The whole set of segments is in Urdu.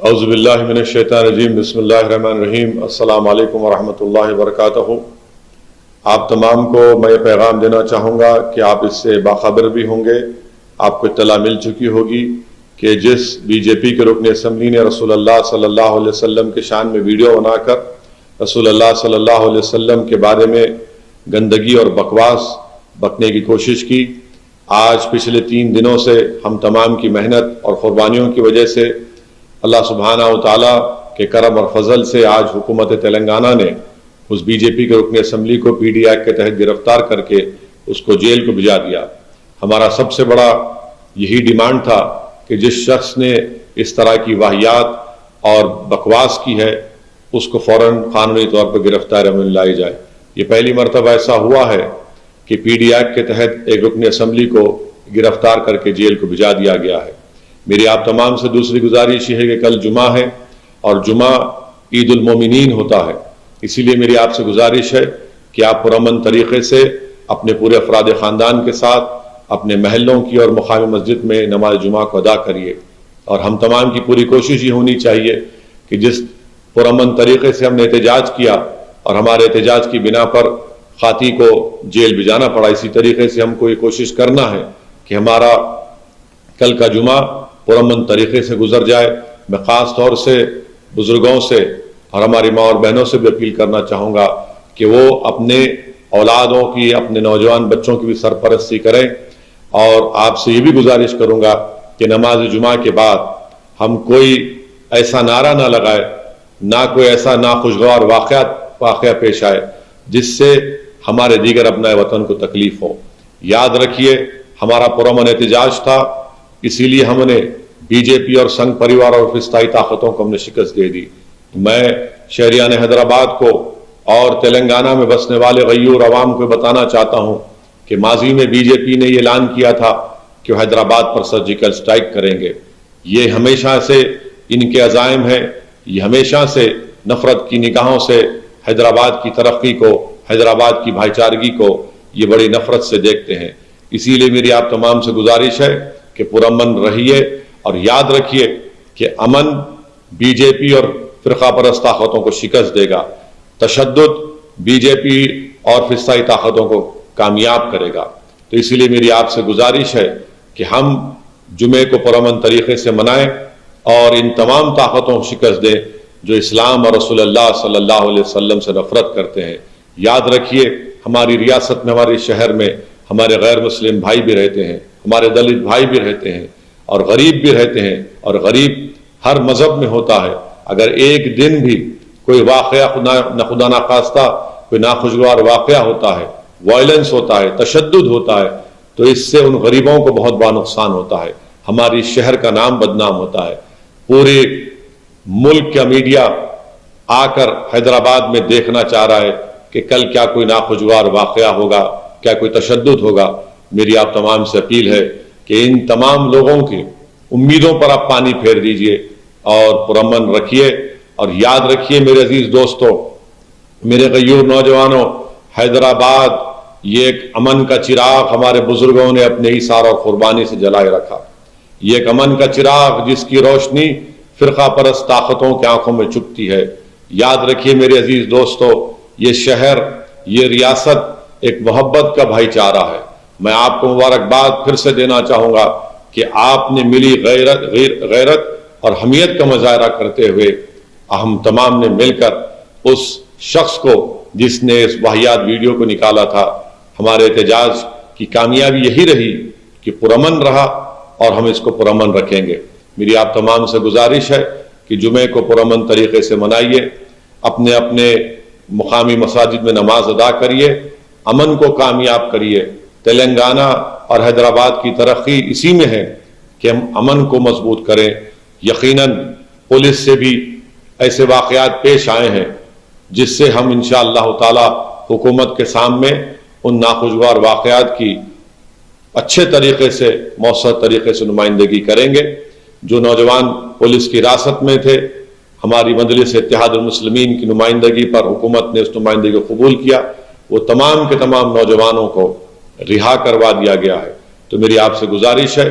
اعوذ باللہ من الشیطان الرجیم بسم اللہ الرحمن الرحیم السلام علیکم ورحمۃ اللہ وبرکاتہ۔ آپ تمام کو میں یہ پیغام دینا چاہوں گا کہ آپ اس سے باخبر بھی ہوں گے، آپ کو اطلاع مل چکی ہوگی کہ جس بی جے پی کے رکن اسمبلی نے رسول اللہ صلی اللہ علیہ وسلم کے شان میں ویڈیو بنا کر رسول اللہ صلی اللہ علیہ وسلم کے بارے میں گندگی اور بکواس بکنے کی کوشش کی، آج پچھلے 3 دنوں سے ہم تمام کی محنت اور قربانیوں کی وجہ سے اللہ سبحانہ و تعالیٰ کے کرم اور فضل سے آج حکومت تلنگانہ نے اس بی جے پی کے رکن اسمبلی کو پی ڈی ایکٹ کے تحت گرفتار کر کے اس کو جیل کو بھجا دیا۔ ہمارا سب سے بڑا یہی ڈیمانڈ تھا کہ جس شخص نے اس طرح کی واہیات اور بکواس کی ہے اس کو فوراً قانونی طور پر گرفتار عمل لائی جائے۔ یہ پہلی مرتبہ ایسا ہوا ہے کہ پی ڈی ایکٹ کے تحت ایک رکن اسمبلی کو گرفتار کر کے جیل کو بھجا دیا گیا ہے۔ میری آپ تمام سے دوسری گزارش یہ ہے کہ کل جمعہ ہے اور جمعہ عید المومنین ہوتا ہے، اسی لیے میری آپ سے گزارش ہے کہ آپ پرامن طریقے سے اپنے پورے افراد خاندان کے ساتھ اپنے محلوں کی اور مقامی مسجد میں نماز جمعہ کو ادا کریے، اور ہم تمام کی پوری کوشش یہ ہونی چاہیے کہ جس پرامن طریقے سے ہم نے احتجاج کیا اور ہمارے احتجاج کی بنا پر خاطی کو جیل بھجانا پڑا، اسی طریقے سے ہم کو یہ کوشش کرنا ہے کہ ہمارا کل کا جمعہ پرامن طریقے سے گزر جائے۔ میں خاص طور سے بزرگوں سے اور ہماری ماں اور بہنوں سے بھی اپیل کرنا چاہوں گا کہ وہ اپنے اولادوں کی، اپنے نوجوان بچوں کی بھی سرپرستی کریں، اور آپ سے یہ بھی گزارش کروں گا کہ نماز جمعہ کے بعد ہم کوئی ایسا نعرہ نہ لگائے، نہ کوئی ایسا ناخوشگوار واقعہ پیش آئے جس سے ہمارے دیگر ابنائے وطن کو تکلیف ہو۔ یاد رکھیے ہمارا پرامن احتجاج تھا، اسی لیے ہم نے بی جے پی اور سنگھ پریوار اور فسطائی طاقتوں کو ہم نے شکست دے دی۔ میں شہریان حیدرآباد کو اور تلنگانہ میں بسنے والے غیور عوام کو بتانا چاہتا ہوں کہ ماضی میں بی جے پی نے یہ اعلان کیا تھا کہ وہ حیدرآباد پر سرجیکل سٹرائک کریں گے۔ یہ ہمیشہ سے ان کے عزائم ہیں، یہ ہمیشہ سے نفرت کی نگاہوں سے حیدرآباد کی ترقی کو، حیدرآباد کی بھائی چارگی کو یہ بڑی نفرت سے دیکھتے ہیں۔ اسی لیے میری آپ تمام سے گزارش ہے کہ پرامن رہیے، اور یاد رکھیے کہ امن بی جے پی اور فرقہ پرست طاقتوں کو شکست دے گا، تشدد بی جے پی اور فسطائی طاقتوں کو کامیاب کرے گا۔ تو اسی لیے میری آپ سے گزارش ہے کہ ہم جمعے کو پرامن طریقے سے منائیں اور ان تمام طاقتوں کو شکست دیں جو اسلام اور رسول اللہ صلی اللہ علیہ وسلم سے نفرت کرتے ہیں۔ یاد رکھیے ہماری ریاست میں، ہمارے شہر میں ہمارے غیر مسلم بھائی بھی رہتے ہیں، ہمارے دلت بھائی بھی رہتے ہیں، اور غریب بھی رہتے ہیں، اور غریب ہر مذہب میں ہوتا ہے۔ اگر ایک دن بھی کوئی واقعہ خدا نخواستہ کوئی ناخوشگوار واقعہ ہوتا ہے، وائلنس ہوتا ہے، تشدد ہوتا ہے، تو اس سے ان غریبوں کو بہت بڑا نقصان ہوتا ہے، ہماری شہر کا نام بدنام ہوتا ہے۔ پورے ملک کا میڈیا آ کر حیدرآباد میں دیکھنا چاہ رہا ہے کہ کل کیا کوئی ناخوشگوار واقعہ ہوگا، کیا کوئی تشدد ہوگا۔ میری آپ تمام سے اپیل ہے کہ ان تمام لوگوں کی امیدوں پر آپ پانی پھیر دیجئے اور پرامن رکھیے، اور یاد رکھیے میرے عزیز دوستو، میرے غیور نوجوانوں، حیدرآباد یہ ایک امن کا چراغ ہمارے بزرگوں نے اپنے ایثار اور قربانی سے جلائے رکھا۔ یہ ایک امن کا چراغ جس کی روشنی فرقہ پرست طاقتوں کی آنکھوں میں چبھتی ہے۔ یاد رکھیے میرے عزیز دوستو، یہ شہر، یہ ریاست ایک محبت کا بھائی چارہ ہے۔ میں آپ کو مبارکباد پھر سے دینا چاہوں گا کہ آپ نے ملی غیرت اور حمیت کا مظاہرہ کرتے ہوئے ہم تمام نے مل کر اس شخص کو جس نے اس واہیات ویڈیو کو نکالا تھا، ہمارے احتجاج کی کامیابی یہی رہی کہ پرامن رہا، اور ہم اس کو پرامن رکھیں گے۔ میری آپ تمام سے گزارش ہے کہ جمعے کو پرامن طریقے سے منائیے، اپنے اپنے مقامی مساجد میں نماز ادا کریے، امن کو کامیاب کریے۔ تلنگانہ اور حیدرآباد کی ترقی اسی میں ہے کہ ہم امن کو مضبوط کریں۔ یقیناً پولیس سے بھی ایسے واقعات پیش آئے ہیں جس سے ہم انشاءاللہ تعالی حکومت کے سامنے ان ناخوشگوار واقعات کی اچھے طریقے سے، مؤثر طریقے سے نمائندگی کریں گے۔ جو نوجوان پولیس کی حراست میں تھے، ہماری مجلس اتحاد المسلمین کی نمائندگی پر حکومت نے اس نمائندگی کو قبول کیا، وہ تمام کے تمام نوجوانوں کو رہا کروا دیا گیا ہے۔ تو میری آپ سے گزارش ہے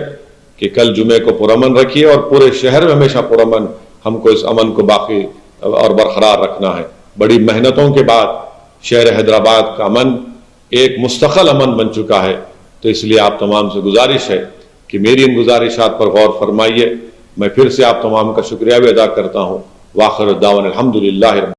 کہ کل جمعے کو پرامن رکھیے اور پورے شہر میں ہمیشہ پرامن ہم کو اس امن کو باقی اور برقرار رکھنا ہے۔ بڑی محنتوں کے بعد شہر حیدرآباد کا امن ایک مستقل امن بن چکا ہے، تو اس لیے آپ تمام سے گزارش ہے کہ میری ان گزارشات پر غور فرمائیے۔ میں پھر سے آپ تمام کا شکریہ بھی ادا کرتا ہوں۔ وآخر دعوانا الحمدللہ۔